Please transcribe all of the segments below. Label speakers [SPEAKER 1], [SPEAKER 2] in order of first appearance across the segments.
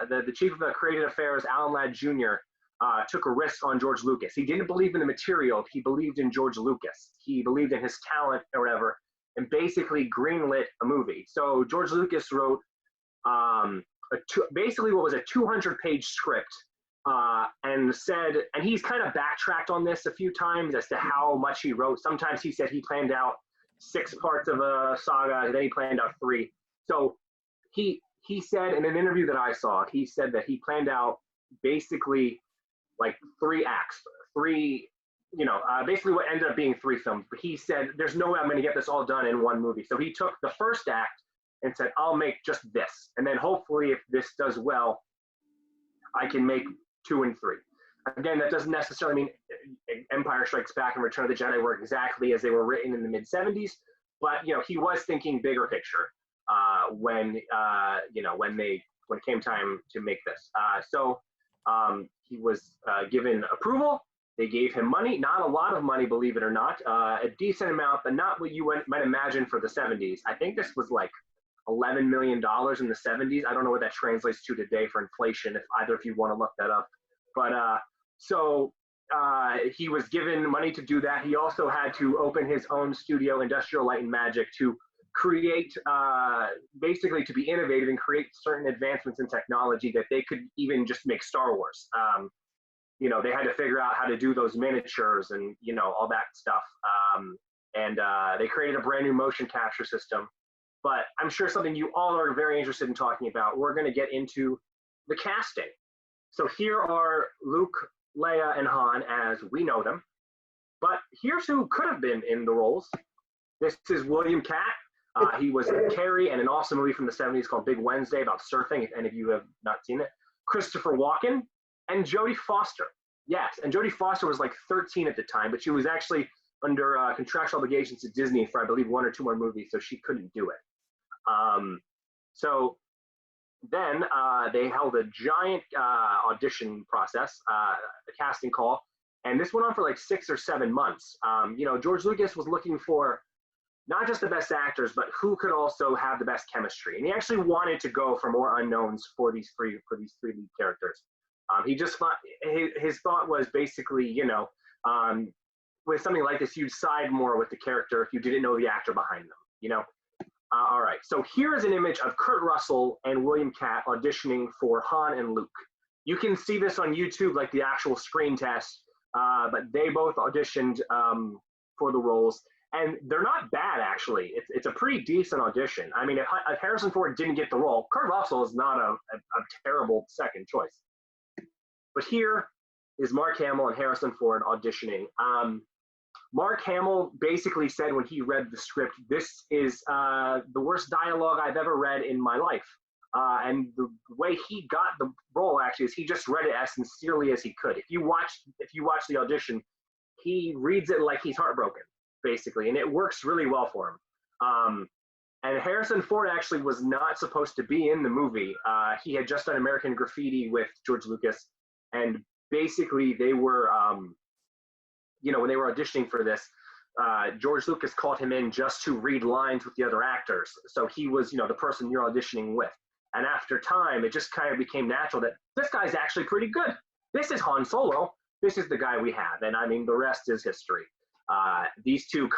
[SPEAKER 1] the chief of creative affairs, Alan Ladd Jr., took a risk on George Lucas. He didn't believe in the material. He believed in George Lucas. He believed in his talent or whatever, and basically greenlit a movie. So George Lucas wrote basically what was a 200-page script, and he's kind of backtracked on this a few times as to how much he wrote. Sometimes he said he planned out 6 parts of a saga, and then he planned out 3. So he said in an interview that I saw, he said that he planned out basically like 3 acts, basically what ended up being 3 films. But he said, there's no way I'm going to get this all done in one movie. So he took the first act and said, I'll make just this. And then hopefully if this does well, I can make 2 and 3. Again, that doesn't necessarily mean Empire Strikes Back and Return of the Jedi were exactly as they were written in the mid-70s. But, he was thinking bigger picture when it came time to make this. He was given approval. They gave him money, not a lot of money, believe it or not, a decent amount, but not what you might imagine for the 70s. I think this was like $11 million in the 70s. I don't know what that translates to today for inflation, if either of you want to look that up. But he was given money to do that. He also had to open his own studio, Industrial Light and Magic, to create, basically to be innovative and create certain advancements in technology that they could even just make Star Wars. They had to figure out how to do those miniatures and, all that stuff. They created a brand new motion capture system. But I'm sure something you all are very interested in talking about. We're going to get into the casting. So here are Luke, Leia, and Han as we know them. But here's who could have been in the roles. This is William Katt. He was in Carrie and an awesome movie from the 70s called Big Wednesday about surfing, if any of you have not seen it. Christopher Walken and Jodie Foster. Yes, and Jodie Foster was like 13 at the time, but she was actually under contractual obligations to Disney for, I believe, 1 or 2 more movies, so she couldn't do it. So then they held a giant audition process, a casting call, and this went on for like 6 or 7 months. George Lucas was looking for not just the best actors, but who could also have the best chemistry. And he actually wanted to go for more unknowns for these 3 lead characters. He just thought, his thought was basically, with something like this, you'd side more with the character if you didn't know the actor behind them, all right, so here is an image of Kurt Russell and William Katt auditioning for Han and Luke. You can see this on YouTube, like the actual screen test, but they both auditioned for the roles. And they're not bad, actually. It's a pretty decent audition. I mean, if Harrison Ford didn't get the role, Kurt Russell is not a terrible second choice. But here is Mark Hamill and Harrison Ford auditioning. Mark Hamill basically said when he read the script, this is the worst dialogue I've ever read in my life. And the way he got the role, actually, is he just read it as sincerely as he could. If you watch the audition, he reads it like he's heartbroken, basically, and it works really well for him. And Harrison Ford actually was not supposed to be in the movie. He had just done American Graffiti with George Lucas, and basically they were, when they were auditioning for this, George Lucas called him in just to read lines with the other actors. So he was, the person you're auditioning with. And after time, it just kind of became natural that this guy's actually pretty good. This is Han Solo. This is the guy we have. And I mean, the rest is history. These two,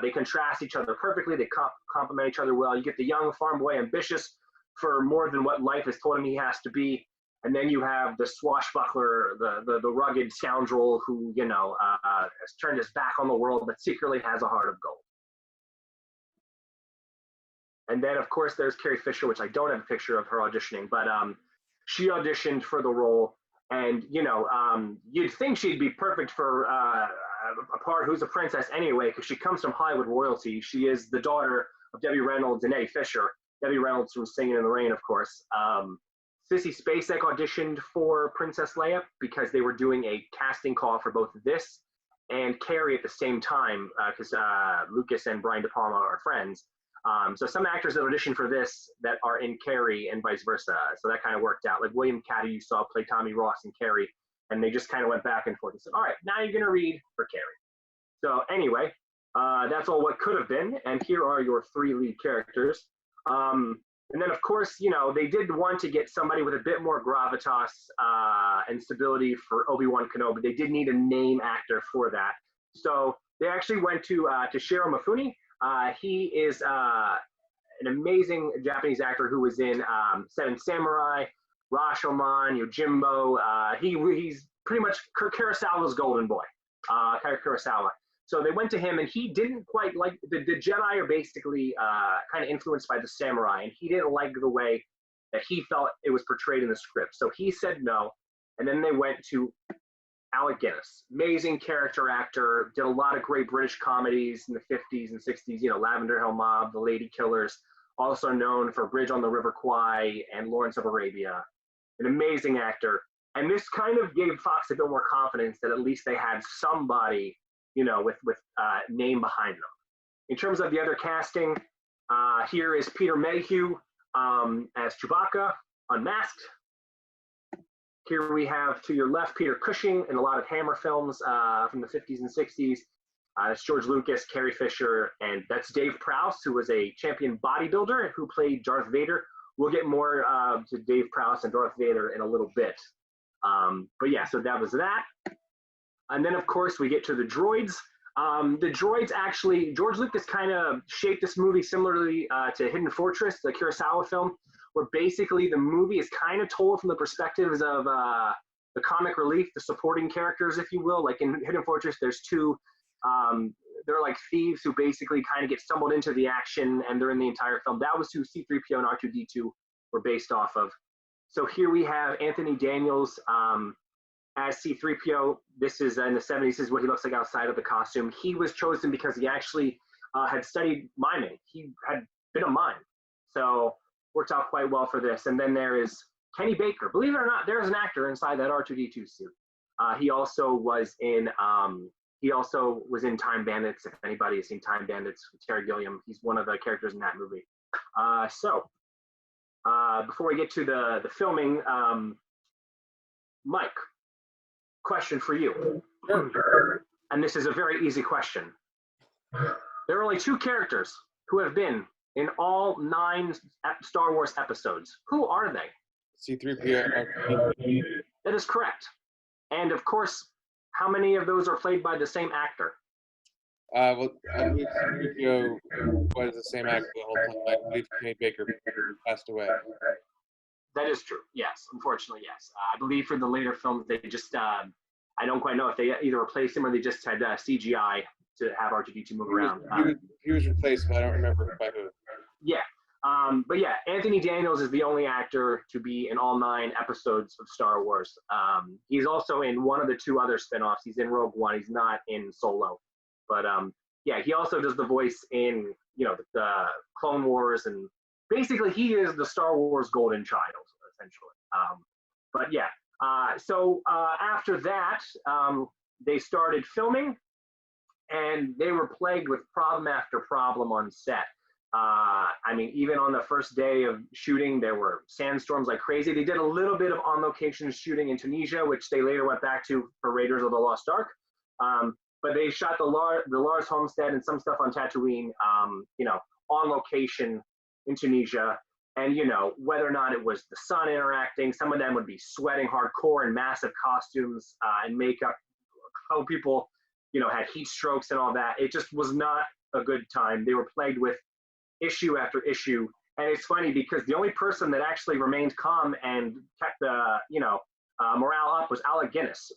[SPEAKER 1] they contrast each other perfectly. They complement each other well. You get the young farm boy, ambitious for more than what life has told him he has to be. And then you have the swashbuckler, the rugged scoundrel who, has turned his back on the world, but secretly has a heart of gold. And then, of course, there's Carrie Fisher, which I don't have a picture of her auditioning, but she auditioned for the role. And, you'd think she'd be perfect for a part who's a princess anyway, because she comes from Hollywood royalty. She is the daughter of Debbie Reynolds and Eddie Fisher. Debbie Reynolds from Singing in the Rain, of course. Sissy Spacek auditioned for Princess Leia because they were doing a casting call for both this and Carrie at the same time, because Lucas and Brian De Palma are friends. So some actors that auditioned for this that are in Carrie and vice versa. So that kind of worked out. Like William Katt, you saw play Tommy Ross in Carrie, and they just kind of went back and forth and said, all right, now you're going to read for Carrie. So anyway, that's all what could have been. And here are your 3 lead characters. And then, of course, you know, they did want to get somebody with a bit more gravitas and stability for Obi-Wan Kenobi. They did need a name actor for that. So they actually went to Shiro Mifune. He is an amazing Japanese actor who was in Seven Samurai, Rashomon, Yojimbo. He's pretty much Kurosawa's golden boy, Kurosawa. So they went to him, and he didn't quite like the Jedi are basically kind of influenced by the samurai, and he didn't like the way that he felt it was portrayed in the script. So he said no, and then they went to Alec Guinness, amazing character actor, did a lot of great British comedies in the 50s and 60s, you know, Lavender Hill Mob, The Lady Killers, also known for Bridge on the River Kwai and Lawrence of Arabia. An amazing actor. And this kind of gave Fox a bit more confidence that at least they had somebody, you know, with name behind them. In terms of the other casting, here is Peter Mayhew as Chewbacca, unmasked. Here we have, to your left, Peter Cushing in a lot of Hammer films from the 50s and 60s. It's George Lucas, Carrie Fisher, and that's Dave Prowse, who was a champion bodybuilder who played Darth Vader. We'll get more to Dave Prowse and Darth Vader in a little bit. But yeah, so that was that. And then, of course, we get to the droids. The droids actually, George Lucas kind of shaped this movie similarly to Hidden Fortress, the Kurosawa film, where basically the movie is kind of told from the perspectives of the comic relief, the supporting characters, if you will. Like in Hidden Fortress, there's two, they're like thieves who basically kind of get stumbled into the action, and they're in the entire film. That was who C-3PO and R2-D2 were based off of. So here we have Anthony Daniels as C-3PO. This is in the 70s. This is what he looks like outside of the costume. He was chosen because he actually had studied miming. He had been a mime. So worked out quite well for this. And then there is Kenny Baker. Believe it or not, there's an actor inside that R2-D2 suit. He also was in Time Bandits. If anybody has seen Time Bandits with Terry Gilliam, he's one of the characters in that movie. Before we get to the filming, Mike, question for you. And this is a very easy question. There are only two characters who have been in all 9 Star Wars episodes. Who are they?
[SPEAKER 2] C-3PO.
[SPEAKER 1] That is correct. And of course, how many of those are played by the same actor?
[SPEAKER 2] Well, I believe C-3PO was the same actor the whole time. I believe Kenny Baker passed away.
[SPEAKER 1] That is true. Yes, unfortunately, yes. I believe for the later films, they just, I don't quite know if they either replaced him or they just had CGI to have R2-D2 move around.
[SPEAKER 2] He was replaced, but I don't remember by who.
[SPEAKER 1] Yeah. But yeah, Anthony Daniels is the only actor to be in all 9 episodes of Star Wars. He's also in one of the 2 other spinoffs. He's in Rogue One. He's not in Solo. But yeah, he also does the voice in, you know, the Clone Wars, and basically he is the Star Wars golden child, essentially. But yeah, so after that, they started filming, and they were plagued with problem after problem on set. I mean, even on the first day of shooting, there were sandstorms like crazy. They did a little bit of on-location shooting in Tunisia, which they later went back to for Raiders of the Lost Ark. But they shot the Lars homestead and some stuff on Tatooine, you know, on location in Tunisia. And, you know, whether or not it was the sun interacting, some of them would be sweating hardcore in massive costumes and makeup. How people, you know, had heat strokes and all that. It just was not a good time. They were plagued with issue after issue. And it's funny because the only person that actually remained calm and kept the, you know, morale up was Alec Guinness.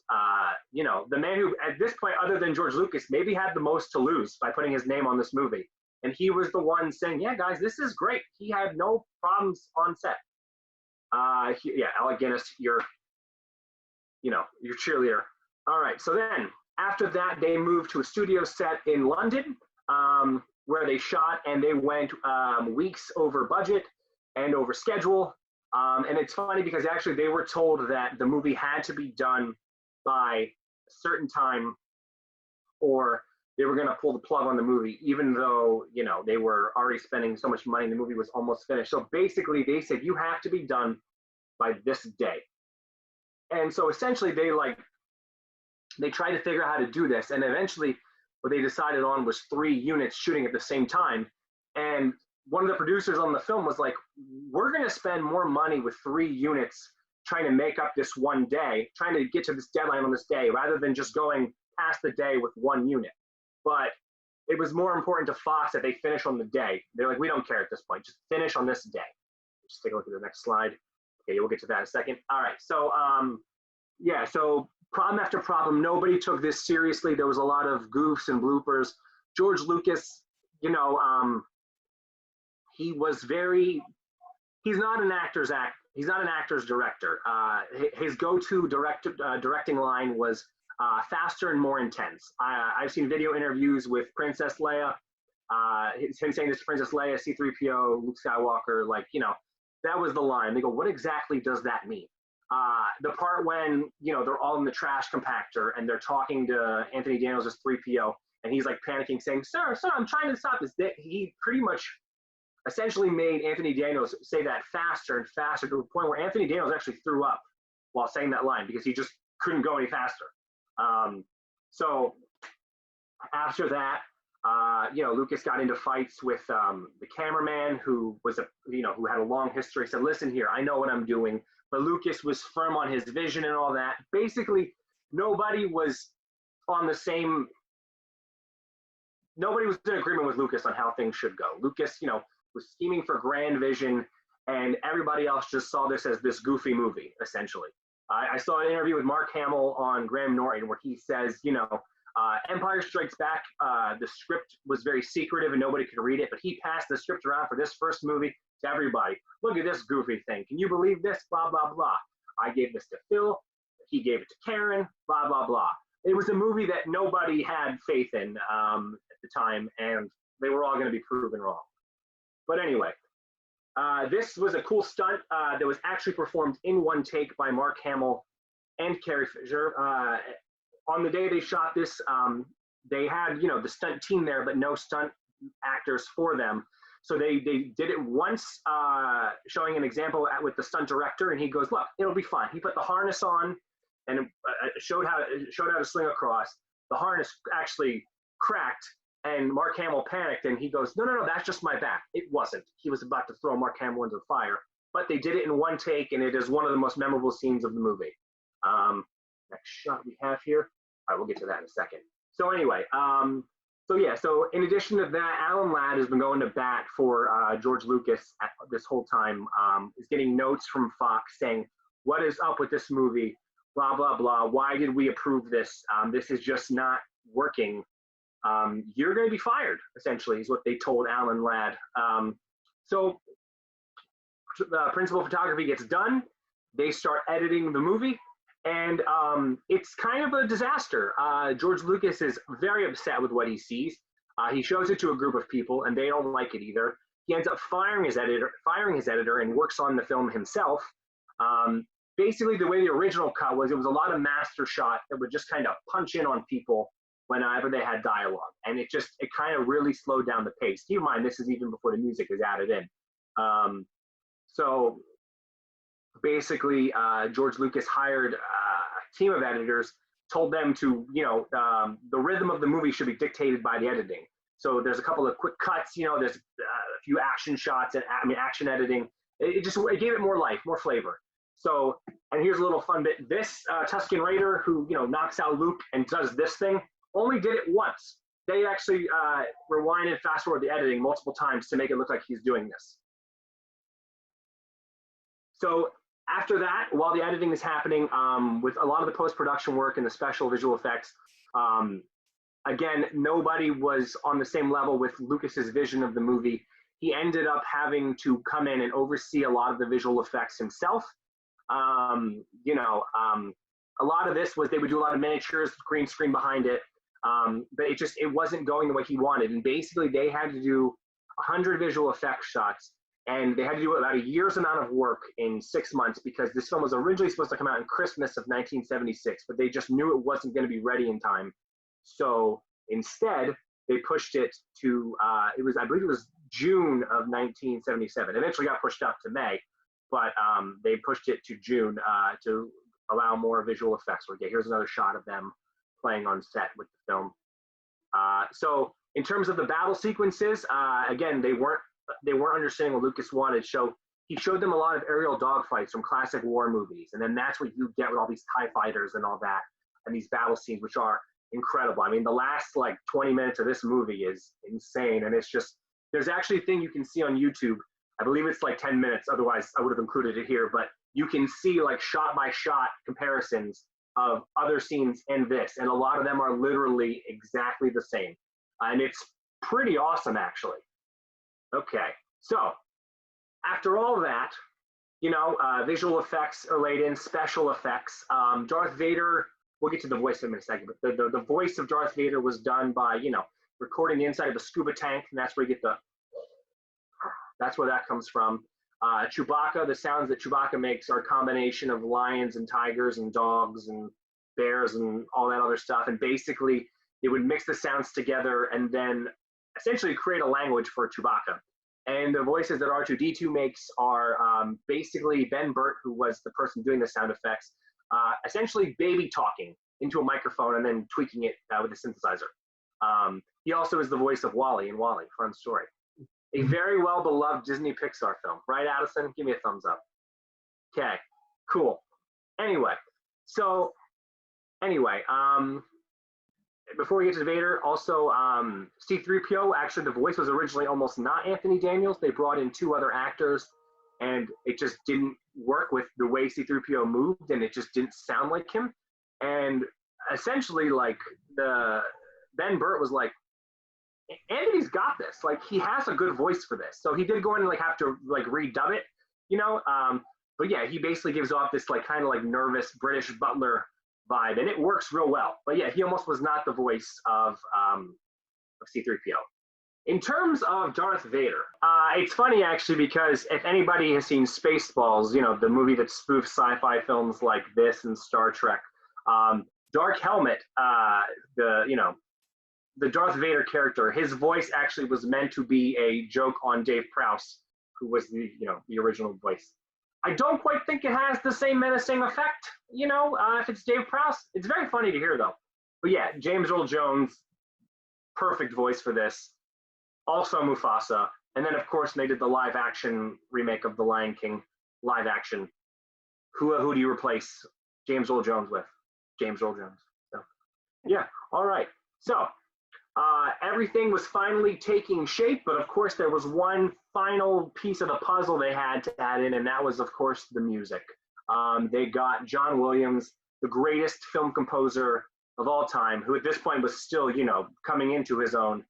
[SPEAKER 1] You know, the man who, at this point, other than George Lucas, maybe had the most to lose by putting his name on this movie. And he was the one saying, yeah, guys, this is great. He had no problems on set. Yeah, Alec Guinness, you're cheerleader. All right, so then after that, they moved to a studio set in London where they shot, and they went weeks over budget and over schedule. And it's funny because actually they were told that the movie had to be done by a certain time or they were going to pull the plug on the movie, even though, you know, they were already spending so much money and the movie was almost finished. So basically they said, you have to be done by this day. And so essentially they tried to figure out how to do this. And eventually what they decided on was 3 units shooting at the same time. And one of the producers on the film was like, we're going to spend more money with 3 units trying to make up this one day, trying to get to this deadline on this day, rather than just going past the day with 1 unit. But it was more important to Fox that they finish on the day. They're like, we don't care at this point, just finish on this day. Just take a look at the next slide. Okay, we'll get to that in a second. All right, so yeah, so problem after problem, nobody took this seriously. There was a lot of goofs and bloopers. George Lucas, you know, he was very, he's not an actor's director. His go-to directing line was faster and more intense. I've seen video interviews with Princess Leia, him saying this to Princess Leia, C-3PO, Luke Skywalker, like, you know, that was the line. They go, what exactly does that mean? The part when, you know, they're all in the trash compactor and they're talking to Anthony Daniels as 3PO, and he's like panicking, saying, sir, I'm trying to stop this. He pretty much essentially made Anthony Daniels say that faster and faster, to the point where Anthony Daniels actually threw up while saying that line because he just couldn't go any faster. So after that, you know, Lucas got into fights with the cameraman who was who had a long history. Said, listen here, I know what I'm doing. But Lucas was firm on his vision and all that. Basically, nobody was in agreement with Lucas on how things should go. Lucas, you know, was scheming for grand vision, and everybody else just saw this as this goofy movie, essentially. I saw an interview with Mark Hamill on Graham Norton where he says, you know, Empire Strikes Back, the script was very secretive and nobody could read it, but he passed the script around for this first movie to everybody. Look at this goofy thing. Can you believe this? Blah, blah, blah. I gave this to Phil. He gave it to Karen. Blah, blah, blah. It was a movie that nobody had faith in at the time, and they were all going to be proven wrong. But anyway, this was a cool stunt that was actually performed in one take by Mark Hamill and Carrie Fisher. On the day they shot this, they had, you know, the stunt team there, but no stunt actors for them. So they did it once, showing an example with the stunt director, and he goes, look, it'll be fine. He put the harness on and showed how to sling across. The harness actually cracked, and Mark Hamill panicked, and he goes, no, that's just my back. It wasn't. He was about to throw Mark Hamill into the fire. But they did it in one take, and it is one of the most memorable scenes of the movie. Next shot we have here. All right, we'll get to that in a second. So anyway, so in addition to that, Alan Ladd has been going to bat for George Lucas this whole time, is getting notes from Fox saying, what is up with this movie? Blah, blah, blah. Why did we approve this? This is just not working. You're going to be fired, essentially, is what they told Alan Ladd. So the principal photography gets done. They start editing the movie. And it's kind of a disaster. George Lucas is very upset with what he sees. He shows it to a group of people, and they don't like it either. He ends up firing his editor, and works on the film himself. Basically, the way the original cut was, it was a lot of master shot that would just kind of punch in on people whenever they had dialogue, and it kind of really slowed down the pace. Keep in mind, this is even before the music is added in. So basically, George Lucas hired a team of editors, told them to, you know, the rhythm of the movie should be dictated by the editing. So there's a couple of quick cuts, you know, there's a few action shots, and action editing. It gave it more life, more flavor. So, and here's a little fun bit. This Tusken Raider, who, you know, knocks out Luke and does this thing, only did it once. They actually rewind and fast forward the editing multiple times to make it look like he's doing this. So after that, while the editing is happening, with a lot of the post-production work and the special visual effects, again, nobody was on the same level with Lucas's vision of the movie. He ended up having to come in and oversee a lot of the visual effects himself. You know, a lot of this was, they would do a lot of miniatures, green screen behind it, but it wasn't going the way he wanted. And basically, they had to do 100 visual effects shots, and they had to do about a year's amount of work in 6 months, because this film was originally supposed to come out in Christmas of 1976, but they just knew it wasn't going to be ready in time. So instead, they pushed it to, I believe it was June of 1977. It eventually got pushed up to May, but they pushed it to June to allow more visual effects. Okay, here's another shot of them playing on set with the film. So in terms of the battle sequences, again, they weren't they weren't understanding what Lucas wanted. So he showed them a lot of aerial dogfights from classic war movies, and then that's what you get with all these TIE fighters and all that, and these battle scenes, which are incredible. I mean, the last like 20 minutes of this movie is insane, and it's just, there's actually a thing you can see on YouTube. I believe it's like 10 minutes, otherwise I would have included it here, but you can see like shot by shot comparisons of other scenes in this, and a lot of them are literally exactly the same. And it's pretty awesome, actually. Okay, so after all that, you know, visual effects are laid in, special effects. Darth Vader, we'll get to the voice in a second, but the voice of Darth Vader was done by, you know, recording the inside of a scuba tank, and that's where you get that's where that comes from. Chewbacca, the sounds that Chewbacca makes are a combination of lions and tigers and dogs and bears and all that other stuff. And basically, they would mix the sounds together and then essentially create a language for Chewbacca. And the voices that R2-D2 makes are basically Ben Burt, who was the person doing the sound effects, essentially baby talking into a microphone and then tweaking it with a synthesizer. He also is the voice of Wally in Wally, Fun Story. A very well-beloved Disney Pixar film. Right, Addison? Give me a thumbs up. Okay, cool. Anyway, before we get to Vader, also C-3PO, actually the voice was originally almost not Anthony Daniels. They brought in 2 other actors, and it just didn't work with the way C-3PO moved, and it just didn't sound like him. And essentially, like, Ben Burt was like, Anthony's got this. Like, he has a good voice for this. So he did go in and like have to like redub it, you know. But yeah, he basically gives off this like kind of like nervous British butler vibe, and it works real well. But yeah, he almost was not the voice of C-3PO. In terms of Darth Vader, it's funny actually, because if anybody has seen Spaceballs, you know, the movie that spoofs sci-fi films like this and Star Trek, Dark Helmet, the Darth Vader character, his voice actually was meant to be a joke on Dave Prowse, who was the original voice. I don't quite think it has the same menacing effect, you know, if it's Dave Prowse. It's very funny to hear though. But yeah, James Earl Jones, perfect voice for this. Also Mufasa. And then of course they did the live action remake of The Lion King, live action. Who do you replace James Earl Jones with? James Earl Jones. So, yeah, all right. So everything was finally taking shape, but of course there was one final piece of the puzzle they had to add in, and that was of course the music. They got John Williams, the greatest film composer of all time, who at this point was still, you know, coming into his own.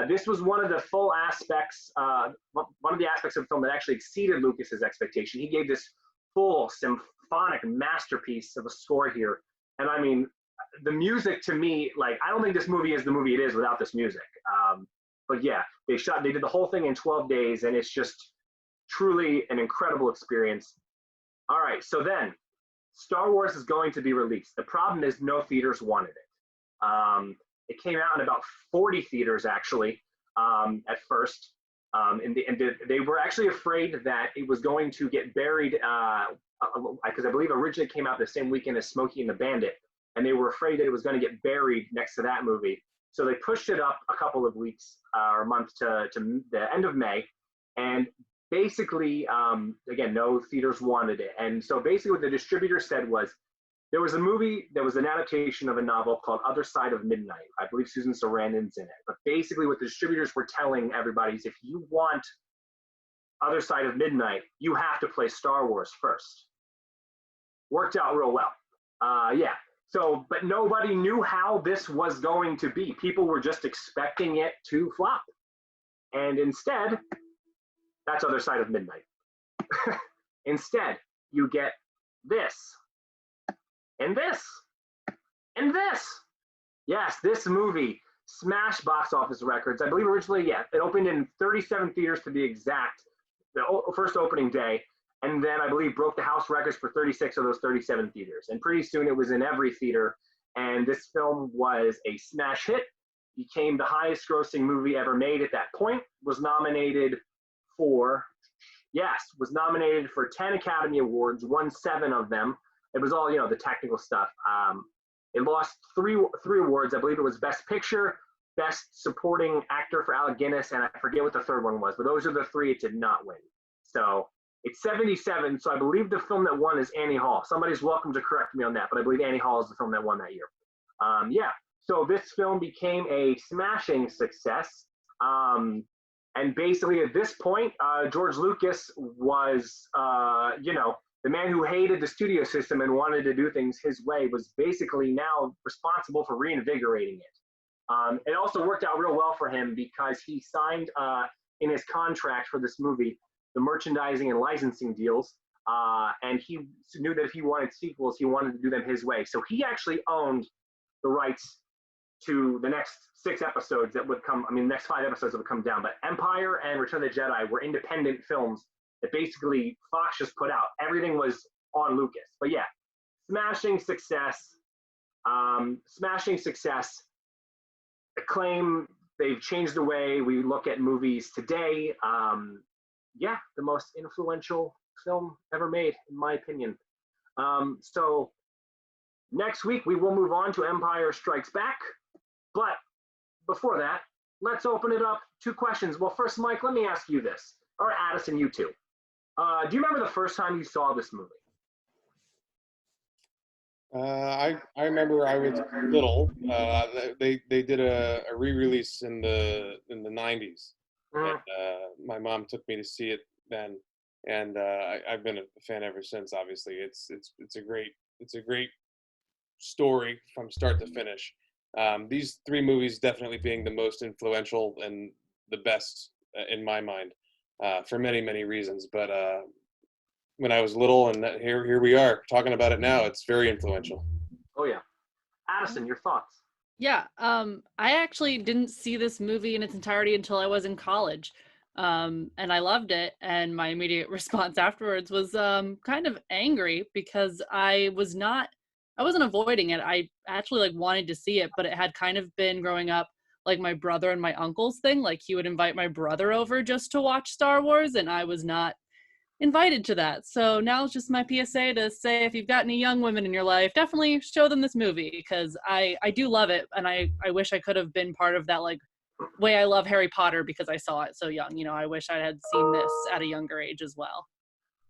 [SPEAKER 1] This was one of the full aspects, one of the aspects of the film that actually exceeded Lucas's expectation. He gave this full symphonic masterpiece of a score here, and I mean, the music to me, like, I don't think this movie is the movie it is without this music. But yeah, they did the whole thing in 12 days, and it's just truly an incredible experience. All right, so then Star Wars is going to be released. The problem is no theaters wanted it. It came out in about 40 theaters actually at first, and they were actually afraid that it was going to get buried because I believe originally it came out the same weekend as Smokey and the Bandit, and they were afraid that it was going to get buried next to that movie. So they pushed it up a couple of weeks or months to the end of May. And basically, again, no theaters wanted it. And so basically what the distributor said was, there was a movie that was an adaptation of a novel called Other Side of Midnight. I believe Susan Sarandon's in it. But basically what the distributors were telling everybody is, if you want Other Side of Midnight, you have to play Star Wars first. Worked out real well. Yeah. So, but nobody knew how this was going to be. People were just expecting it to flop. And instead, that's Other Side of Midnight. Instead, you get this, and this, and this. Yes, this movie smashed box office records. I believe originally, yeah, it opened in 37 theaters to be exact, the first opening day. And then I believe broke the house records for 36 of those 37 theaters. And pretty soon it was in every theater. And this film was a smash hit, became the highest grossing movie ever made at that point, was nominated for 10 Academy Awards, won 7 of them. It was all, you know, the technical stuff. It lost three awards. I believe it was Best Picture, Best Supporting Actor for Alec Guinness, and I forget what the third one was, but those are the three it did not win. So it's 77, so I believe the film that won is Annie Hall. Somebody's welcome to correct me on that, but I believe Annie Hall is the film that won that year. Yeah, so this film became a smashing success. And basically at this point, George Lucas was, the man who hated the studio system and wanted to do things his way was basically now responsible for reinvigorating it. It also worked out real well for him because he signed in his contract for this movie the merchandising and licensing deals, and he knew that if he wanted sequels, he wanted to do them his way. So he actually owned the rights to the next 6 episodes that would come, next 5 episodes that would come down. But Empire and Return of the Jedi were independent films that basically Fox just put out. Everything was on Lucas. But yeah, smashing success. Acclaim, they've changed the way we look at movies today. Yeah, the most influential film ever made, in my opinion. So next week, we will move on to Empire Strikes Back. But before that, let's open it up. 2 questions. Well, first, Mike, let me ask you this. Or Addison, you too. Do you remember the first time you saw this movie?
[SPEAKER 2] I remember I was little. They did a re-release in the 90s. And, my mom took me to see it then, and I've been a fan ever since. Obviously, it's a great story from start to finish. These 3 movies definitely being the most influential and the best in my mind, for many reasons. But when I was little, and here we are talking about it now, it's very influential.
[SPEAKER 1] Oh yeah, Addison, your thoughts?
[SPEAKER 3] Yeah, I actually didn't see this movie in its entirety until I was in college, and I loved it. And my immediate response afterwards was kind of angry because I wasn't avoiding it. I actually wanted to see it, but it had kind of been growing up like my brother and my uncle's thing. Like he would invite my brother over just to watch Star Wars, and I was not invited to that. So now it's just my PSA to say, if you've got any young women in your life, definitely show them this movie, because I do love it, and I wish I could have been part of that way I love Harry Potter because I saw it so young. I wish I had seen this at a younger age as well.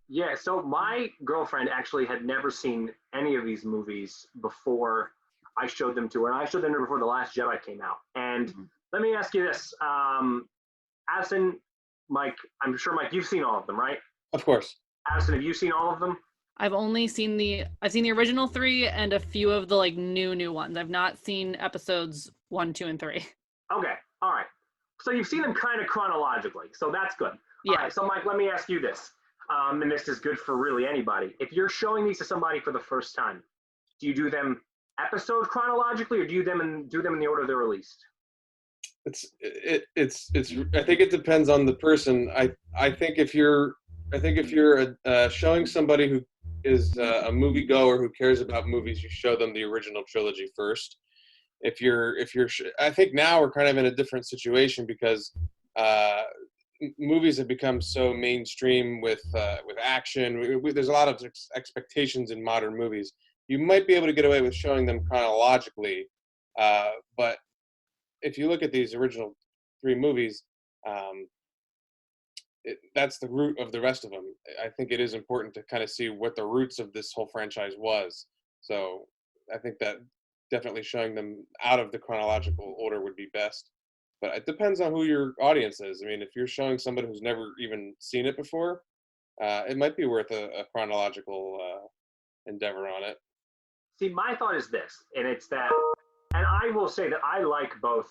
[SPEAKER 1] Yeah, so my girlfriend actually had never seen any of these movies before I showed them to her, and I showed them to her before The Last Jedi came out. And let me ask you this, Addison, Mike, I'm sure, Mike, you've seen all of them, right?
[SPEAKER 2] Of course.
[SPEAKER 1] Addison, have you seen all of them?
[SPEAKER 3] I've seen the original 3 and a few of the new ones. I've not seen episodes 1, 2, and 3.
[SPEAKER 1] Okay, all right. So you've seen them kind of chronologically, so that's good.
[SPEAKER 3] Yeah.
[SPEAKER 1] All right, so Mike, let me ask you this, and this is good for really anybody. If you're showing these to somebody for the first time, do you do them episode chronologically, or do you do them in the order they're released?
[SPEAKER 2] It's I think it depends on the person. I think if you're showing somebody who is a moviegoer who cares about movies, you show them the original trilogy first. I think now we're kind of in a different situation because movies have become so mainstream with action. There's a lot of expectations in modern movies. You might be able to get away with showing them chronologically, but if you look at these original 3 movies, that's the root of the rest of them. I think it is important to kind of see what the roots of this whole franchise was. So I think that definitely showing them out of the chronological order would be best. But it depends on who your audience is. If you're showing somebody who's never even seen it before, it might be worth a chronological endeavor on it.
[SPEAKER 1] See, my thought is this, and it's that, and I will say that I like both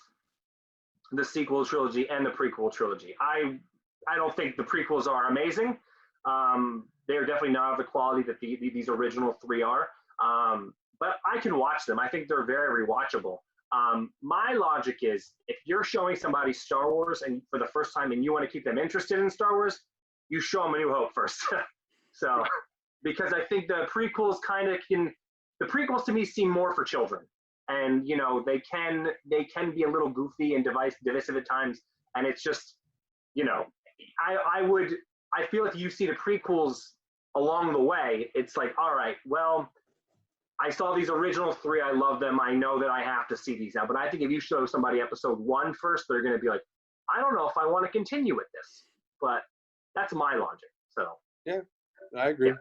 [SPEAKER 1] the sequel trilogy and the prequel trilogy. I don't think the prequels are amazing. They're definitely not of the quality that these original 3 are. But I can watch them. I think they're very rewatchable. My logic is, if you're showing somebody Star Wars and for the first time and you want to keep them interested in Star Wars, you show them A New Hope first. So, because I think the prequels the prequels to me seem more for children. And, they can be a little goofy and divisive at times. And it's just, I feel if you see the prequels along the way, it's like, all right, well, I saw these original three. I love them. I know that I have to see these now. But I think if you show somebody episode 1 first, they're going to be like, I don't know if I want to continue with this. But that's my logic. So
[SPEAKER 2] Yeah, I agree.
[SPEAKER 1] yeah,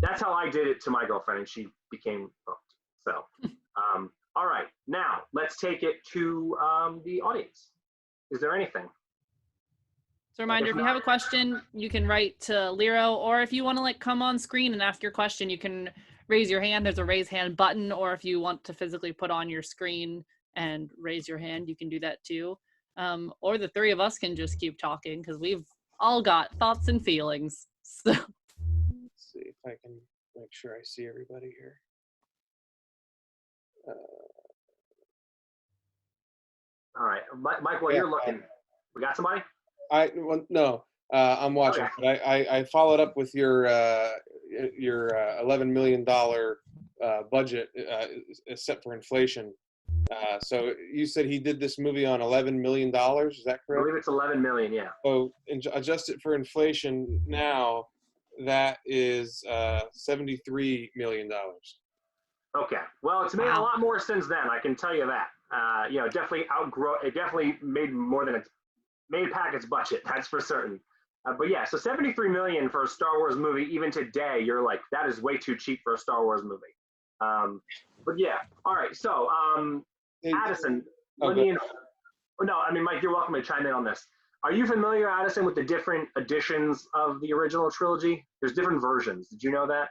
[SPEAKER 1] that's how I did it to my girlfriend, and she became hooked. So, all right, now let's take it to the audience. Is there anything?
[SPEAKER 3] So reminder, if you have a question, you can write to Lero, or if you want to like come on screen and ask your question, you can raise your hand. There's a raise hand button, or if you want to physically put on your screen and raise your hand, you can do that too. Or the three of us can just keep talking because we've all got thoughts and feelings. So
[SPEAKER 2] Let's see if I can make sure I see everybody here.
[SPEAKER 1] All right, Mike, while you're looking, we got somebody?
[SPEAKER 2] No, I'm watching.
[SPEAKER 1] Okay.
[SPEAKER 2] But I followed up with your $11 million budget set for inflation. So you said he did this movie on $11 million. Is that
[SPEAKER 1] I
[SPEAKER 2] correct?
[SPEAKER 1] believe it's 11 million. Yeah.
[SPEAKER 2] So adjust it for inflation now. That is $73 million.
[SPEAKER 1] Okay. Well, it's made a lot more since then. I can tell you that. You know, definitely it definitely made more than it's made back its budget. That's for certain. But yeah, so 73 million for a Star Wars movie, even today, you're like, that is way too cheap for a Star Wars movie. But yeah, all right. So Addison, let me. No, I mean, Mike, you're welcome to chime in on this. Are you familiar, Addison, with the different editions of the original trilogy? There's different versions. Did you know that?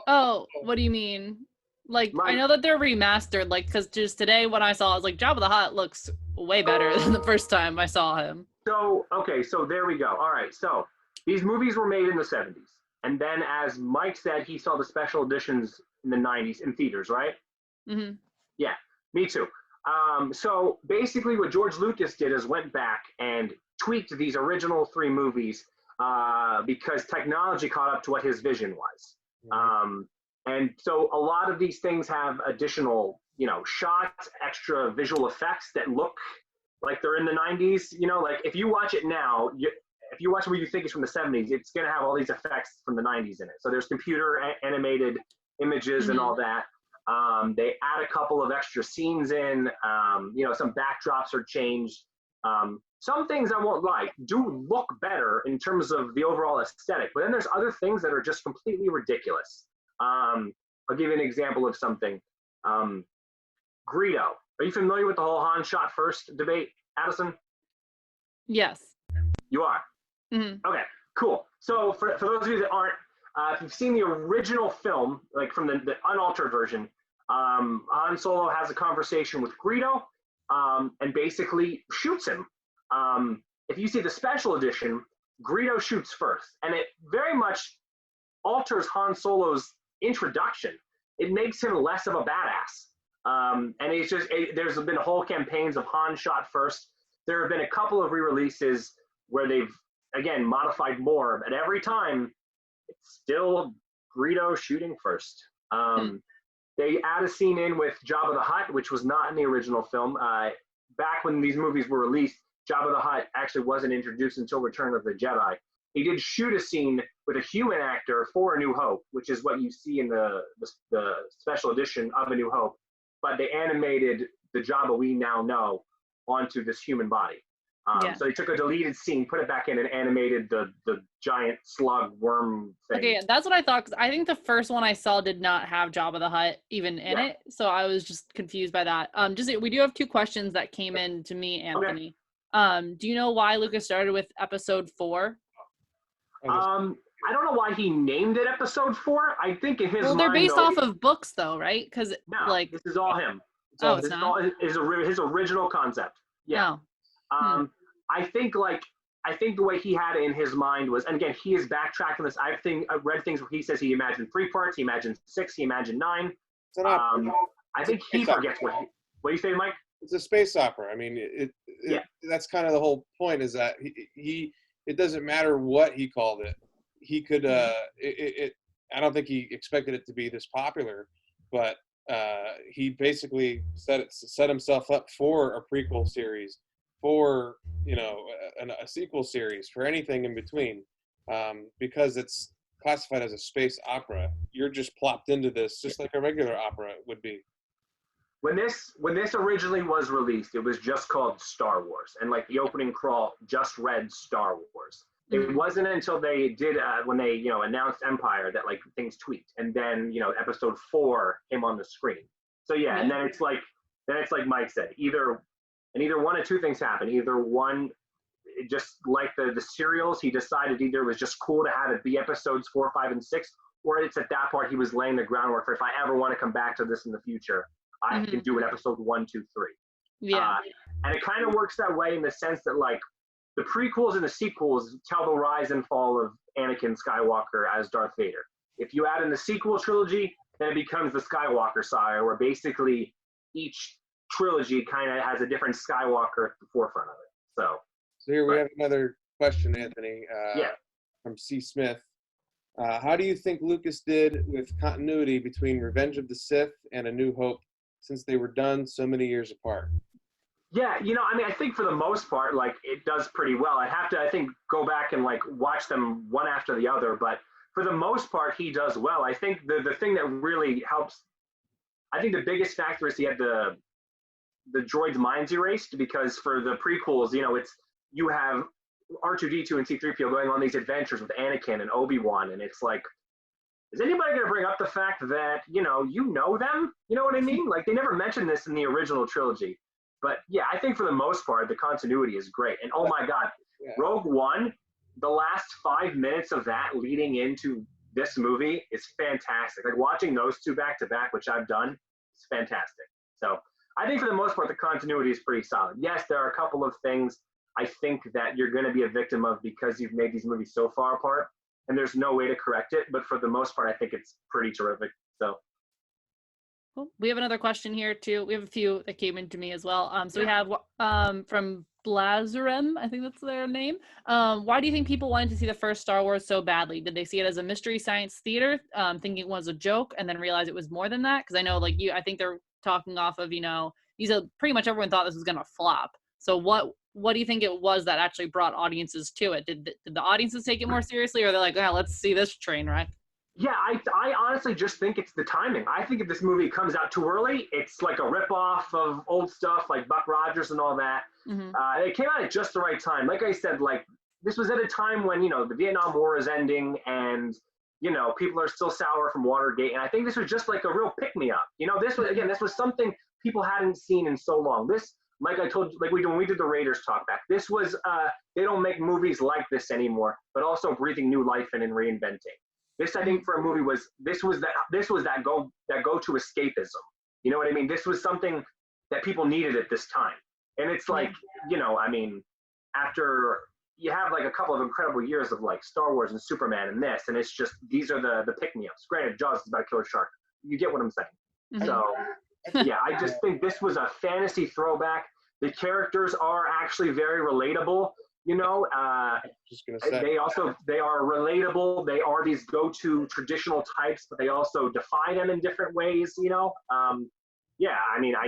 [SPEAKER 3] oh, what do you mean? Like, I know that they're remastered, like, because just today when I saw it, I was like, Jabba the Hutt looks way better than the first time I saw him.
[SPEAKER 1] So, okay, so there we go. All right, so these movies were made in the 70s. And then, as Mike said, he saw the special editions in the 90s in theaters, right?
[SPEAKER 3] Mm-hmm.
[SPEAKER 1] Yeah, me too. So basically what George Lucas did is went back and tweaked these original 3 movies because technology caught up to what his vision was. And so a lot of these things have additional, you know, shots, extra visual effects that look like they're in the 90s. You know, like if you watch it now, if you watch what you think is from the 70s, it's going to have all these effects from the 90s in it. So there's computer animated images and all that. They add a couple of extra scenes in, you know, some backdrops are changed. Some things I won't like do look better in terms of the overall aesthetic, but then there's other things that are just completely ridiculous. I'll give you an example of something. Greedo. Are you familiar with the whole Han shot first debate, Addison?
[SPEAKER 3] Yes.
[SPEAKER 1] You are?
[SPEAKER 3] Mm-hmm.
[SPEAKER 1] Okay, cool. So for those of you that aren't, if you've seen the original film, like from the unaltered version, Han Solo has a conversation with Greedo and basically shoots him. If you see the special edition, Greedo shoots first, and it very much alters Han Solo's introduction. It makes him less of a badass. And it's just, there's been whole campaigns of Han shot first. There have been a couple of re-releases where they've, again, modified more, but every time it's still Greedo shooting first. They add a scene in with Jabba the Hutt, which was not in the original film. Back when these movies were released, Jabba the Hutt actually wasn't introduced until Return of the Jedi. He did shoot a scene with a human actor for A New Hope, which is what you see in the special edition of A New Hope. But they animated the Jabba we now know onto this human body. So they took a deleted scene, put it back in, and animated the giant slug worm thing.
[SPEAKER 3] Okay, that's what I thought, because I think the first one I saw did not have Jabba the Hutt even in it, so I was just confused by that. We do have 2 questions that came in to me, Anthony. Okay. Do you know why Lucas started with episode 4?
[SPEAKER 1] I don't know why he named it episode 4. I think in his mind,
[SPEAKER 3] they're based off of books, though, right? Because like
[SPEAKER 1] this is all him.
[SPEAKER 3] It's
[SPEAKER 1] this
[SPEAKER 3] not?
[SPEAKER 1] is all his original concept. Yeah.
[SPEAKER 3] Oh.
[SPEAKER 1] I think the way he had it in his mind was, and again, he is backtracking this. I've read things where he says he imagined 3 parts, he imagined 6, he imagined 9. I think he forgets what you say, Mike?
[SPEAKER 2] It's a space opera. I mean, that's kind of the whole point, is that he it doesn't matter what he called it. He could, I don't think he expected it to be this popular, but he basically set himself up for a prequel series, for, you know, a sequel series, for anything in between, because it's classified as a space opera. You're just plopped into this, just like a regular opera would be.
[SPEAKER 1] When this originally was released, it was just called Star Wars, and like the opening crawl just read Star Wars.
[SPEAKER 3] Mhm.
[SPEAKER 1] It wasn't until they did when they announced Empire that like things tweaked, and then Episode 4 came on the screen. So yeah, and then it's like Mike said, either one of two things happen. Either one, just like the serials, he decided either it was just cool to have it be episodes 4, 5, and 6, or it's at that part he was laying the groundwork for if I ever want to come back to this in the future, I can do an episode 1, 2, 3.
[SPEAKER 3] Yeah.
[SPEAKER 1] And it kind of works that way in the sense that like the prequels and the sequels tell the rise and fall of Anakin Skywalker as Darth Vader. If you add in the sequel trilogy, then it becomes the Skywalker saga, where basically each trilogy kind of has a different Skywalker at the forefront of it. So
[SPEAKER 2] here we have another question, Anthony, from C. Smith. How do you think Lucas did with continuity between Revenge of the Sith and A New Hope, since they were done so many years apart?
[SPEAKER 1] Yeah, I think for the most part, like, it does pretty well. I'd have to, I think, go back and like watch them one after the other, but for the most part, he does well. I think the thing that really helps, I think the biggest factor is he had the droids' minds erased, because for the prequels, you have R2-D2 and C-3PO going on these adventures with Anakin and Obi-Wan, and it's like, is anybody going to bring up the fact that, you know them? You know what I mean? Like, they never mentioned this in the original trilogy. But yeah, I think for the most part, the continuity is great. And oh my God, Rogue One, the last 5 minutes of that leading into this movie is fantastic. Like, watching those two back to back, which I've done, is fantastic. So I think for the most part, the continuity is pretty solid. Yes, there are a couple of things I think that you're going to be a victim of because you've made these movies so far apart, and there's no way to correct it. But for the most part, I think it's pretty terrific. So.
[SPEAKER 3] Cool. We have another question here too. We have a few that came into me as well. So we have from Blazarem, I think that's their name. Why do you think people wanted to see the first Star Wars so badly? Did they see it as a mystery science theater, thinking it was a joke, and then realize it was more than that? Because I know, like, I think they're talking off of, you said pretty much everyone thought this was gonna flop. So what do you think it was that actually brought audiences to it? Did the audiences take it more seriously, or they're like, let's see this train wreck?
[SPEAKER 1] Yeah, I honestly just think it's the timing. I think if this movie comes out too early, it's like a ripoff of old stuff like Buck Rogers and all that.
[SPEAKER 3] Mm-hmm.
[SPEAKER 1] It came out at just the right time. Like I said, like, this was at a time when, the Vietnam War is ending and, people are still sour from Watergate. And I think this was just like a real pick-me-up. This was something people hadn't seen in so long. This, like I told you, like when we did the Raiders talk back, this was, they don't make movies like this anymore, but also breathing new life in and reinventing. This, I think, for a movie was that go-to escapism. You know what I mean? This was something that people needed at this time. And it's like, after you have like a couple of incredible years of like Star Wars and Superman and this, and it's just, these are the pick-me-ups. Granted, Jaws is about a killer shark. You get what I'm saying. Mm-hmm. So, yeah, I just think this was a fantasy throwback. The characters are actually very relatable.
[SPEAKER 2] Just gonna say.
[SPEAKER 1] They are relatable. They are these go-to traditional types, but they also defy them in different ways. I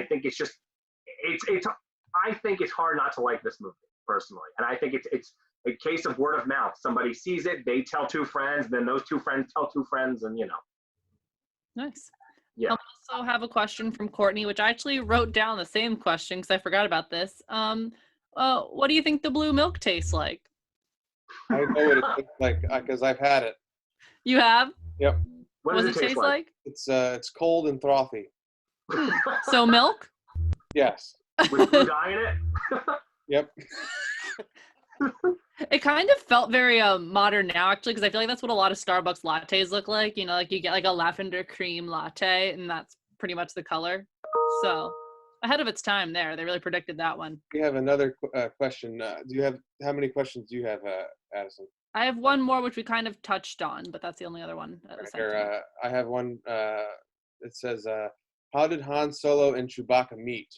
[SPEAKER 1] think it's just, I think it's hard not to like this movie personally, and I think it's a case of word of mouth. Somebody sees it, they tell two friends, then those two friends tell two friends, and
[SPEAKER 3] Nice.
[SPEAKER 1] Yeah.
[SPEAKER 3] I also have a question from Courtney, which I actually wrote down the same question because I forgot about this. What do you think the blue milk tastes like?
[SPEAKER 2] I know what it tastes like because I've had it.
[SPEAKER 3] You have?
[SPEAKER 2] Yep.
[SPEAKER 1] What
[SPEAKER 3] does
[SPEAKER 1] it taste
[SPEAKER 3] like?
[SPEAKER 2] It's cold and frothy.
[SPEAKER 3] So milk?
[SPEAKER 2] Yes.
[SPEAKER 1] With blue dye in it?
[SPEAKER 2] Yep.
[SPEAKER 3] It kind of felt very modern now, actually, because I feel like that's what a lot of Starbucks lattes look like. Like you get like a lavender cream latte, and that's pretty much the color. So ahead of its time there. They really predicted that one.
[SPEAKER 2] We have another question. How many questions do you have, Addison?
[SPEAKER 3] I have one more, which we kind of touched on, but that's the only other one.
[SPEAKER 2] I have one. It says, how did Han Solo and Chewbacca meet?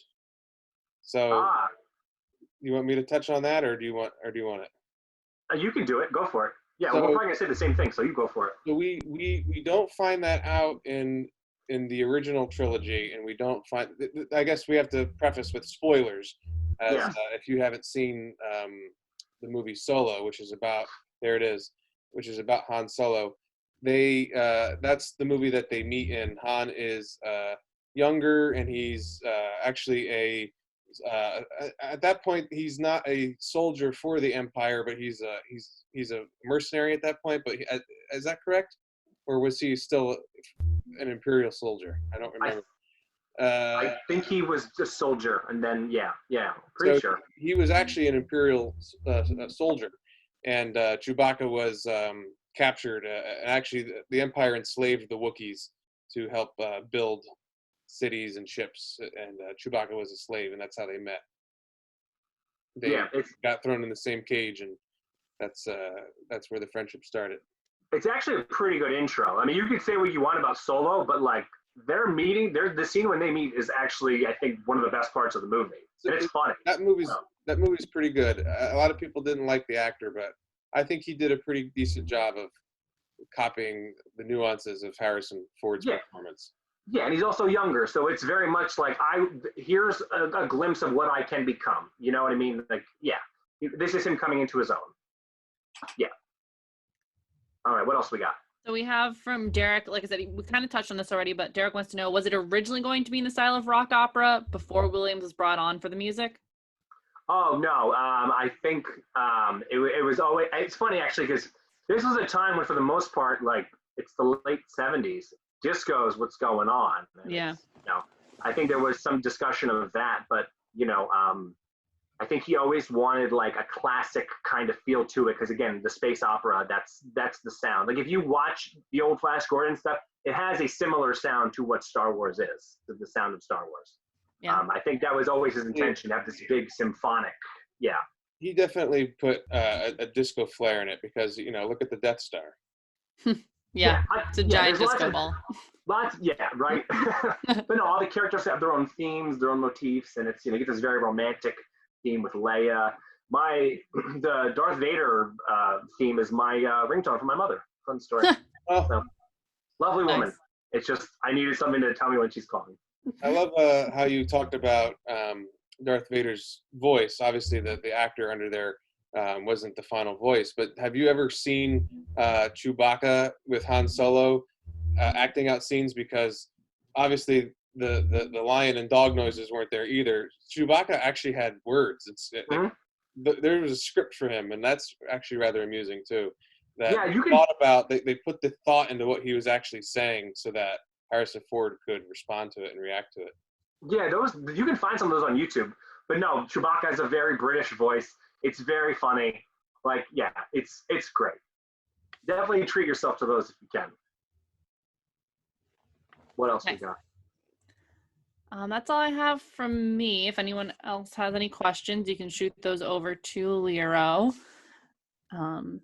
[SPEAKER 2] So, you want me to touch on that, or do you want it?
[SPEAKER 1] You can do it. Go for it. Yeah,
[SPEAKER 2] so,
[SPEAKER 1] we're probably gonna say the same thing, so you go for it.
[SPEAKER 2] So we don't find that out in the original trilogy, and we don't find. I guess we have to preface with spoilers, if you haven't seen the movie Solo, which is about Han Solo. that's the movie that they meet in. Han is younger, and he's actually at that point he's not a soldier for the Empire, but he's a mercenary at that point. But is that correct, or was he still an Imperial soldier? I don't remember.
[SPEAKER 1] I think he was a soldier, and then pretty sure
[SPEAKER 2] he was actually an Imperial soldier, and Chewbacca was captured. And actually, the Empire enslaved the Wookiees to help build cities and ships, and Chewbacca was a slave, and that's how they met. They got thrown in the same cage, and that's where the friendship started.
[SPEAKER 1] It's actually a pretty good intro. I mean, you could say what you want about Solo, but like their meeting, the scene when they meet is actually, I think, one of the best parts of the movie. And it's funny.
[SPEAKER 2] That movie's pretty good. A lot of people didn't like the actor, but I think he did a pretty decent job of copying the nuances of Harrison Ford's performance.
[SPEAKER 1] Yeah, and he's also younger, so it's very much like here's a glimpse of what I can become. You know what I mean? Like, this is him coming into his own. Yeah. All right, what else we got?
[SPEAKER 3] So we have from Derek, like I said, we kind of touched on this already, but Derek wants to know, was it originally going to be in the style of rock opera before Williams was brought on for the music?
[SPEAKER 1] Oh, no. I think it was always, it's funny actually, because this was a time when for the most part, like it's the late 70s, disco is what's going on.
[SPEAKER 3] Yeah.
[SPEAKER 1] I think there was some discussion of that, but I think he always wanted like a classic kind of feel to it, because again, the space opera, that's the sound. Like if you watch the old Flash Gordon stuff, it has a similar sound to what Star Wars is, to the sound of Star Wars.
[SPEAKER 3] Yeah.
[SPEAKER 1] I think that was always his intention, to have this big symphonic. Yeah.
[SPEAKER 2] He definitely put a disco flair in it, because look at the Death Star.
[SPEAKER 3] It's a giant disco ball.
[SPEAKER 1] Right. But no, all the characters have their own themes, their own motifs, and it's you get this very romantic theme with Leia. The Darth Vader theme is my ringtone for my mother. Fun story. So, lovely woman. Nice. It's just I needed something to tell me when she's calling.
[SPEAKER 2] I love how you talked about Darth Vader's voice. Obviously, the actor under there wasn't the final voice, but have you ever seen Chewbacca with Han Solo acting out scenes? Because obviously the lion and dog noises weren't there either. Chewbacca actually had words. There was a script for him, and that's actually rather amusing too. That you thought about. They put the thought into what he was actually saying, so that Harrison Ford could respond to it and react to it.
[SPEAKER 1] Yeah, those you can find some of those on YouTube. But no, Chewbacca has a very British voice. It's very funny. Like, it's great. Definitely treat yourself to those if you can. What else we got?
[SPEAKER 3] That's all I have from me. If anyone else has any questions, you can shoot those over to Lero. I'm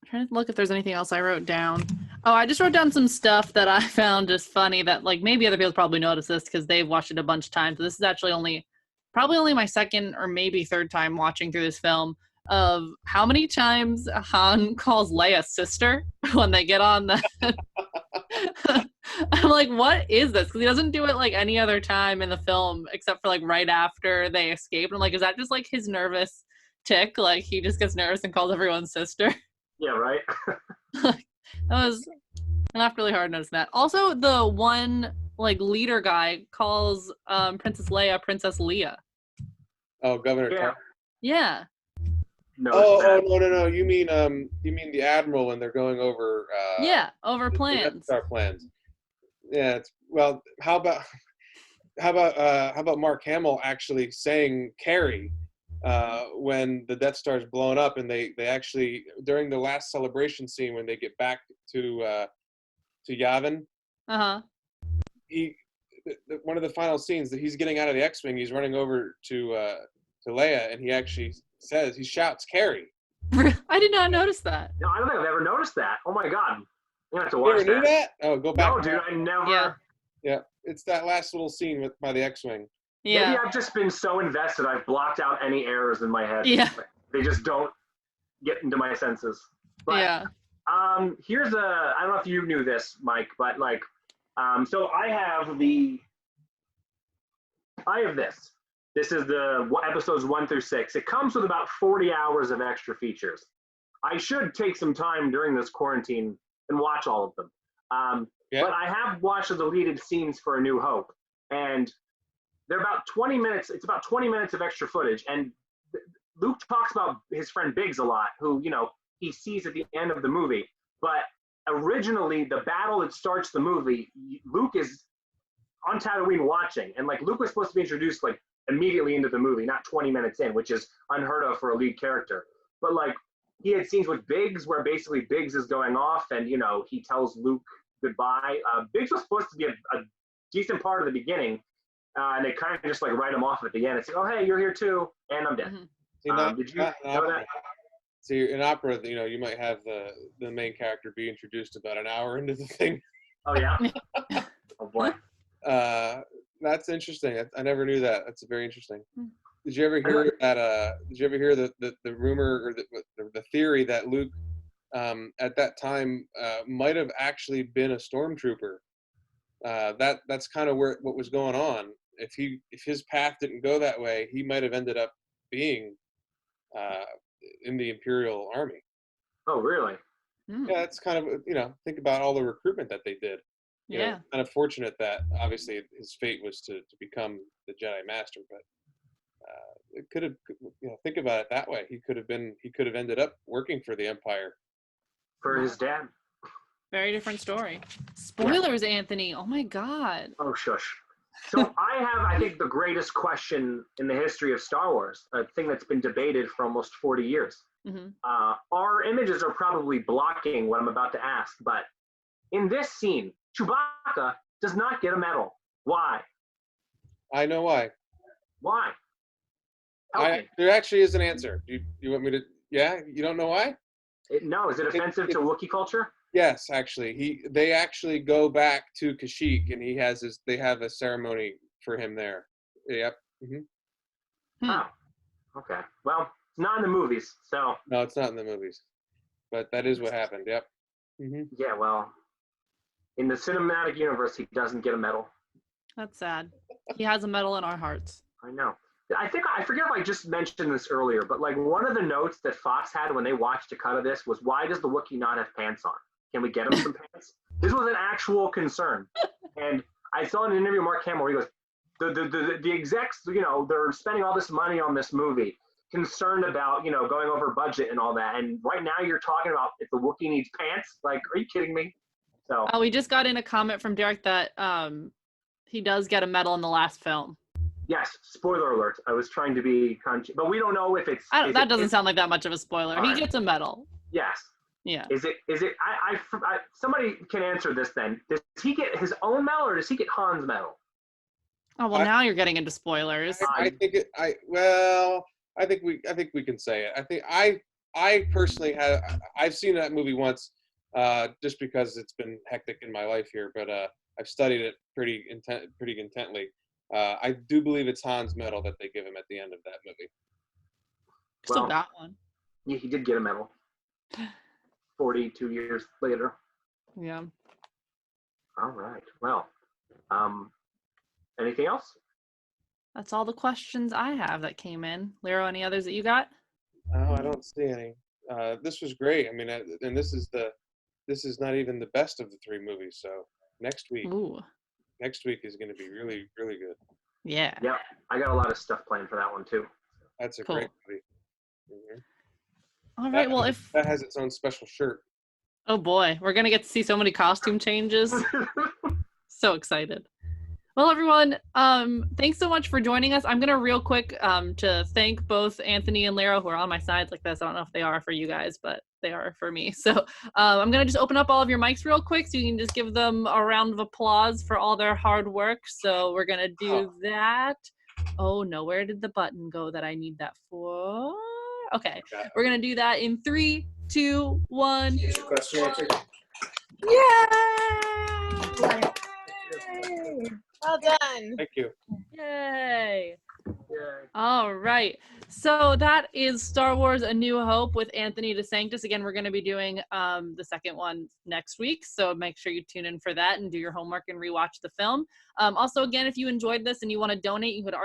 [SPEAKER 3] trying to look if there's anything else I wrote down. Oh, I just wrote down some stuff that I found just funny that like maybe other people probably noticed this because they've watched it a bunch of times. So this is actually probably only my second or maybe third time watching through this film, of how many times Han calls Leia sister when they get on the I'm like, what is this? Because he doesn't do it like any other time in the film except for like right after they escape. I'm like, is that just like his nervous tick? Like he just gets nervous and calls everyone sister?
[SPEAKER 1] Yeah, right.
[SPEAKER 3] I laughed really hard noticing that. Also, the one like leader guy calls Princess Leia Princess Leia.
[SPEAKER 2] Oh, Governor.
[SPEAKER 1] Yeah.
[SPEAKER 3] Yeah.
[SPEAKER 2] No. You mean the admiral when they're going over?
[SPEAKER 3] Over plans.
[SPEAKER 2] Our plans. Yeah. How about Mark Hamill actually saying Carrie when the Death Star is blown up, and they actually during the last celebration scene when they get back to Yavin. One of the final scenes that he's getting out of the X-wing, he's running over to Leia, and he actually shouts Carrie.
[SPEAKER 3] I did not notice that.
[SPEAKER 1] No, I don't think I've ever noticed that. Oh my god, you have to watch that.
[SPEAKER 2] You never knew that? Oh, go back.
[SPEAKER 1] No, dude, I never.
[SPEAKER 2] Yeah, it's that last little scene by the X-wing.
[SPEAKER 3] Yeah.
[SPEAKER 1] Maybe I've just been so invested, I've blocked out any errors in my head.
[SPEAKER 3] Yeah.
[SPEAKER 1] They just don't get into my senses. But, here's I don't know if you knew this, Mike, but like, so I have this. This is the episodes 1 through 6. It comes with about 40 hours of extra features. I should take some time during this quarantine and watch all of them.
[SPEAKER 2] Yeah.
[SPEAKER 1] But I have watched the deleted scenes for A New Hope, and they're about 20 minutes. It's about 20 minutes of extra footage, and Luke talks about his friend Biggs a lot, who, you know, he sees at the end of the movie. But originally, the battle that starts the movie, Luke is on Tatooine watching, and like Luke was supposed to be introduced like immediately into the movie, not 20 minutes in, which is unheard of for a lead character. But like he had scenes with Biggs where basically Biggs is going off, and you know he tells Luke goodbye. Biggs was supposed to be a decent part of the beginning, and they kind of just like write him off at the end. It's like, oh hey, you're here too, and I'm dead.
[SPEAKER 2] See,
[SPEAKER 1] Did you know that?
[SPEAKER 2] See, in opera, you know, you might have the main character be introduced about an hour into the thing.
[SPEAKER 1] Oh yeah. Oh boy.
[SPEAKER 2] That's interesting. I never knew that. That's very interesting. Did you ever hear that? Did you ever hear the rumor or the theory that Luke, at that time, might have actually been a stormtrooper? That's kind of what was going on. If his path didn't go that way, he might have ended up being in the Imperial Army.
[SPEAKER 1] Oh really?
[SPEAKER 2] Yeah, it's kind of, you know, think about all the recruitment that they did. You know, kind of fortunate that obviously his fate was to become the Jedi Master, but it could have, you know, think about it that way. He could have ended up working for the Empire.
[SPEAKER 1] For his dad.
[SPEAKER 3] Very different story. Spoilers, yeah. Anthony. Oh my God.
[SPEAKER 1] Oh shush. So I have, I think, the greatest question in the history of Star Wars, a thing that's been debated for almost 40 years. Our images are probably blocking what I'm about to ask, but in this scene, Chewbacca does not get a medal. Why?
[SPEAKER 2] I know why.
[SPEAKER 1] Why?
[SPEAKER 2] There actually is an answer. You want me to? Yeah, you don't know why?
[SPEAKER 1] No, is it offensive to Wookiee culture?
[SPEAKER 2] Yes, actually, they actually go back to Kashyyyk, and they have a ceremony for him there. Yep.
[SPEAKER 1] Oh, okay. Well, it's not in the movies, so.
[SPEAKER 2] No, it's not in the movies, but that is what happened. Yep.
[SPEAKER 1] Yeah, well, in the cinematic universe, he doesn't get a medal.
[SPEAKER 3] That's sad. He has a medal in our hearts.
[SPEAKER 1] I know. I forget if I just mentioned this earlier, but like one of the notes that Fox had when they watched a cut of this was, why does the Wookiee not have pants on? Can we get him some pants? This was an actual concern. And I saw in an interview with Mark Hamill where he goes, the execs, you know, they're spending all this money on this movie, concerned about, you know, going over budget and all that. And right now you're talking about if the Wookiee needs pants? Like, are you kidding me? So.
[SPEAKER 3] Oh, we just got in a comment from Derek that he does get a medal in the last film.
[SPEAKER 1] Yes, spoiler alert. I was trying to be conscious, but we don't know if it's.
[SPEAKER 3] That doesn't sound like that much of a spoiler. He gets a medal.
[SPEAKER 1] Yes.
[SPEAKER 3] Yeah.
[SPEAKER 1] Is it? I somebody can answer this then. Does he get his own medal or does he get Han's medal?
[SPEAKER 3] Oh well, now you're getting into spoilers.
[SPEAKER 2] I think we can say it. I personally I've seen that movie once, just because it's been hectic in my life here, but I've studied it pretty intently. I do believe it's Han's medal that they give him at the end of that movie.
[SPEAKER 3] Still got one.
[SPEAKER 1] Yeah, he did get a medal. 42 years later.
[SPEAKER 3] Yeah.
[SPEAKER 1] All right. Well, anything else? That's
[SPEAKER 3] all the questions I have that came in. Lero, any others that you got?
[SPEAKER 2] No, I don't see any. This was great. I mean, and this is not even the best of the three movies. So next week is going to be really, really good.
[SPEAKER 3] Yeah.
[SPEAKER 1] Yeah, I got a lot of stuff planned for that one too.
[SPEAKER 2] That's a great movie.
[SPEAKER 3] All right.
[SPEAKER 2] That has its own special shirt.
[SPEAKER 3] Oh boy, we're gonna get to see so many costume changes. So excited. Well, everyone, thanks so much for joining us. I'm gonna real quick to thank both Anthony and Lero, who are on my sides like this. I don't know if they are for you guys, but they are for me. So I'm gonna just open up all of your mics real quick so you can just give them a round of applause for all their hard work. So we're gonna do that. Oh no, where did the button go that I need that for? Okay, we're gonna do that in 3, 2, 1.
[SPEAKER 4] Question answered.
[SPEAKER 3] Yay!
[SPEAKER 5] Well done.
[SPEAKER 2] Thank you.
[SPEAKER 3] Yay! All right. So that is Star Wars: A New Hope with Anthony DeSanctis. Again, we're going to be doing the second one next week. So make sure you tune in for that and do your homework and rewatch the film. Also, again, if you enjoyed this and you want to donate, you can go to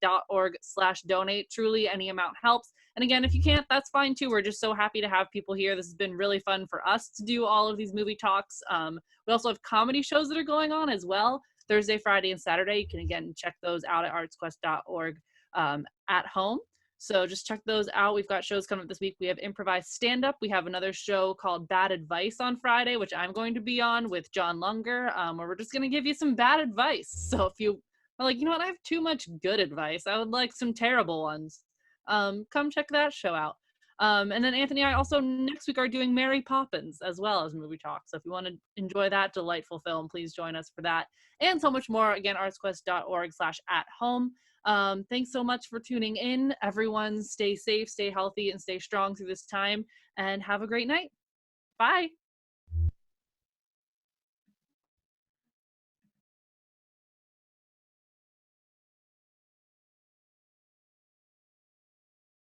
[SPEAKER 3] artsquest.org/donate. Truly, any amount helps. And again, if you can't, that's fine too. We're just so happy to have people here. This has been really fun for us to do all of these movie talks. We also have comedy shows that are going on as well, Thursday, Friday, and Saturday. You can, again, check those out at artsquest.org at home. So just check those out. We've got shows coming up this week. We have improvised stand-up. We have another show called Bad Advice on Friday, which I'm going to be on with John Lunger, where we're just going to give you some bad advice. So if you are like, you know what, I have too much good advice, I would like some terrible ones, come check that show out. And then Anthony and I also next week are doing Mary Poppins as well as movie talk. So if you want to enjoy that delightful film, please join us for that. And so much more. Again, artsquest.org/at-home. Thanks so much for tuning in. Everyone stay safe, stay healthy, and stay strong through this time. And have a great night. Bye.